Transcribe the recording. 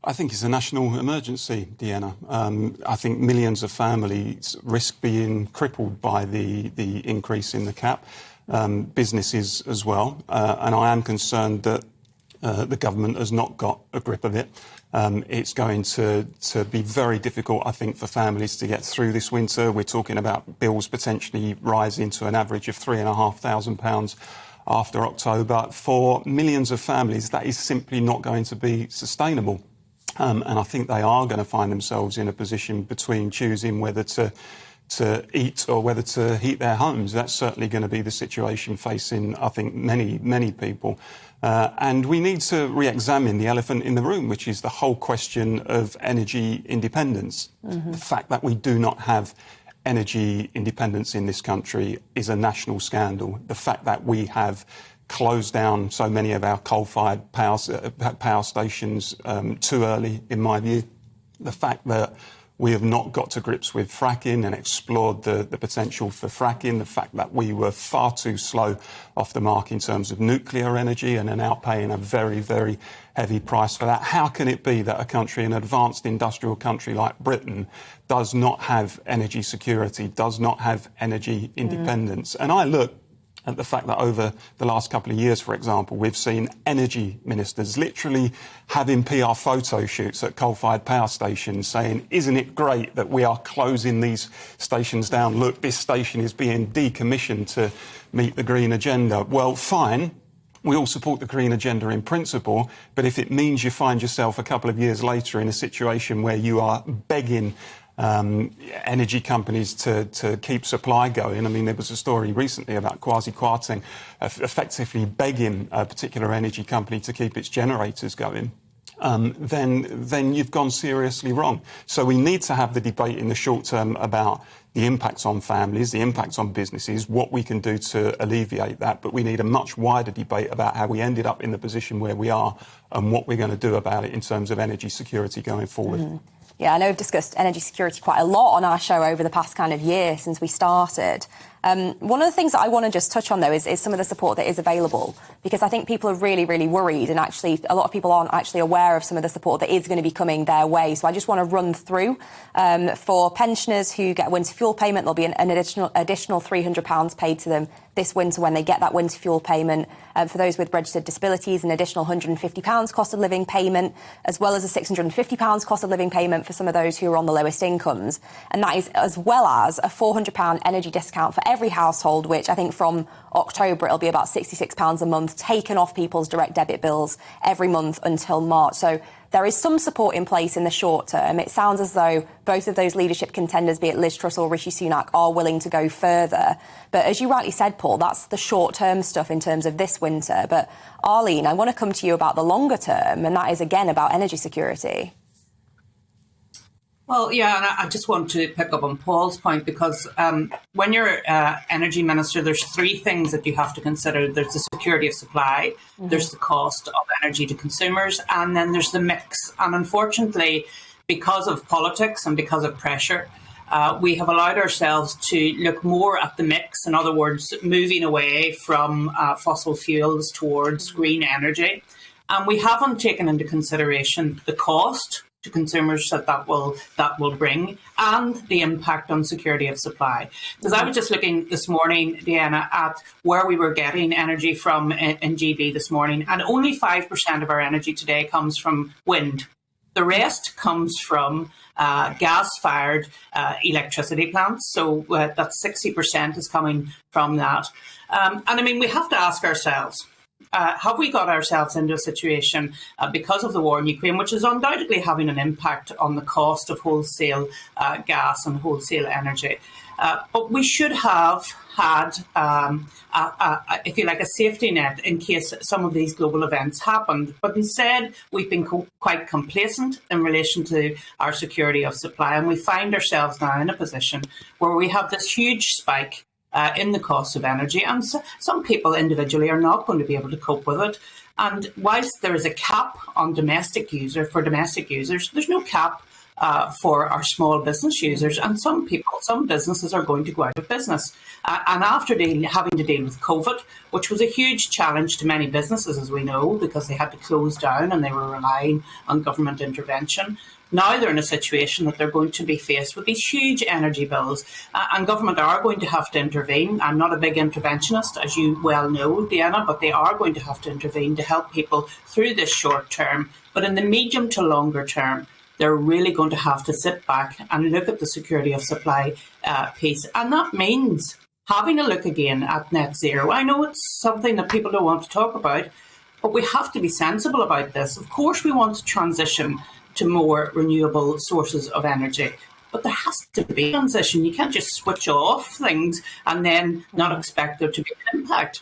I think it's a national emergency, Deanna. I think millions of families risk being crippled by the increase in the cap, businesses as well. And I am concerned that the government has not got a grip of it. It's going to be very difficult, I think, for families to get through this winter. We're talking about bills potentially rising to an average of £3,500 after October. For millions of families, that is simply not going to be sustainable. And I think they are going to find themselves in a position between choosing whether to eat or whether to heat their homes. That's certainly going to be the situation facing, I think, many people. And we need to re-examine the elephant in the room, which is the whole question of energy independence. Mm-hmm. The fact that we do not have energy independence in this country is a national scandal. The fact that we have closed down so many of our coal-fired power stations too early, in my view. The fact that we have not got to grips with fracking and explored the potential for fracking. The fact that we were far too slow off the mark in terms of nuclear energy and are now paying a very, very heavy price for that. How can it be that a country, an advanced industrial country like Britain, does not have energy security, does not have energy independence? And I look at the fact that over the last couple of years, for example, we've seen energy ministers literally having PR photo shoots at coal-fired power stations saying, isn't it great that we are closing these stations down? Look, this station is being decommissioned to meet the green agenda. Well, fine. We all support the green agenda in principle, but if it means you find yourself a couple of years later in a situation where you are begging energy companies to keep supply going. I mean, there was a story recently about Kwasi Kwarteng effectively begging a particular energy company to keep its generators going. Then you've gone seriously wrong. So we need to have the debate in the short term about the impacts on families, the impacts on businesses, what we can do to alleviate that. But we need a much wider debate about how we ended up in the position where we are and what we're going to do about it in terms of energy security going forward. Mm-hmm. Yeah, I know we've discussed energy security quite a lot on our show over the past kind of year since we started. One of the things that I want to just touch on, though, is some of the support that is available, because I think people are really, really worried, and actually a lot of people aren't actually aware of some of the support that is going to be coming their way. So I just want to run through. For pensioners who get a winter fuel payment, there'll be an additional £300 paid to them this winter when they get that winter fuel payment. For those with registered disabilities, an additional £150 cost of living payment, as well as a £650 cost of living payment for some of those who are on the lowest incomes. And that is as well as a £400 energy discount for every household, which I think from October it'll be about £66 a month taken off people's direct debit bills every month until March. So there is some support in place in the short term. It sounds as though both of those leadership contenders, be it Liz Truss or Rishi Sunak, are willing to go further. But as you rightly said, Paul, that's the short-term stuff in terms of this winter. But Arlene, I want to come to you about the longer term, and that is, again, about energy security. Well, yeah, and I just want to pick up on Paul's point, because when you're energy minister, there's three things that you have to consider. There's the security of supply, there's the cost of energy to consumers, and then there's the mix. And unfortunately, because of politics and because of pressure, we have allowed ourselves to look more at the mix. In other words, moving away from fossil fuels towards green energy. And we haven't taken into consideration the cost to consumers that will bring, and the impact on security of supply. Because I was just looking this morning, Deanna, at where we were getting energy from in GB this morning, and only 5% of our energy today comes from wind. The rest comes from gas-fired electricity plants, so that 60% is coming from that. And I mean, we have to ask ourselves, have we got ourselves into a situation because of the war in Ukraine, which is undoubtedly having an impact on the cost of wholesale gas and wholesale energy? But we should have had, if you like, a safety net in case some of these global events happened. But instead, we've been quite complacent in relation to our security of supply. And we find ourselves now in a position where we have this huge spike in the cost of energy, and some people individually are not going to be able to cope with it. And whilst there is a cap on domestic users, there's no cap for our small business users. And some businesses are going to go out of business. And after having to deal with COVID, which was a huge challenge to many businesses, as we know, because they had to close down and they were relying on government intervention, now they're in a situation that they're going to be faced with these huge energy bills, and government are going to have to intervene. I'm not a big interventionist, as you well know, Deanna, but they are going to have to intervene to help people through this short term. But in the medium to longer term, they're really going to have to sit back and look at the security of supply piece. And that means having a look again at net zero. I know it's something that people don't want to talk about, but we have to be sensible about this. Of course, we want to transition to more renewable sources of energy, but there has to be a transition. You can't just switch off things and then not expect there to be an impact.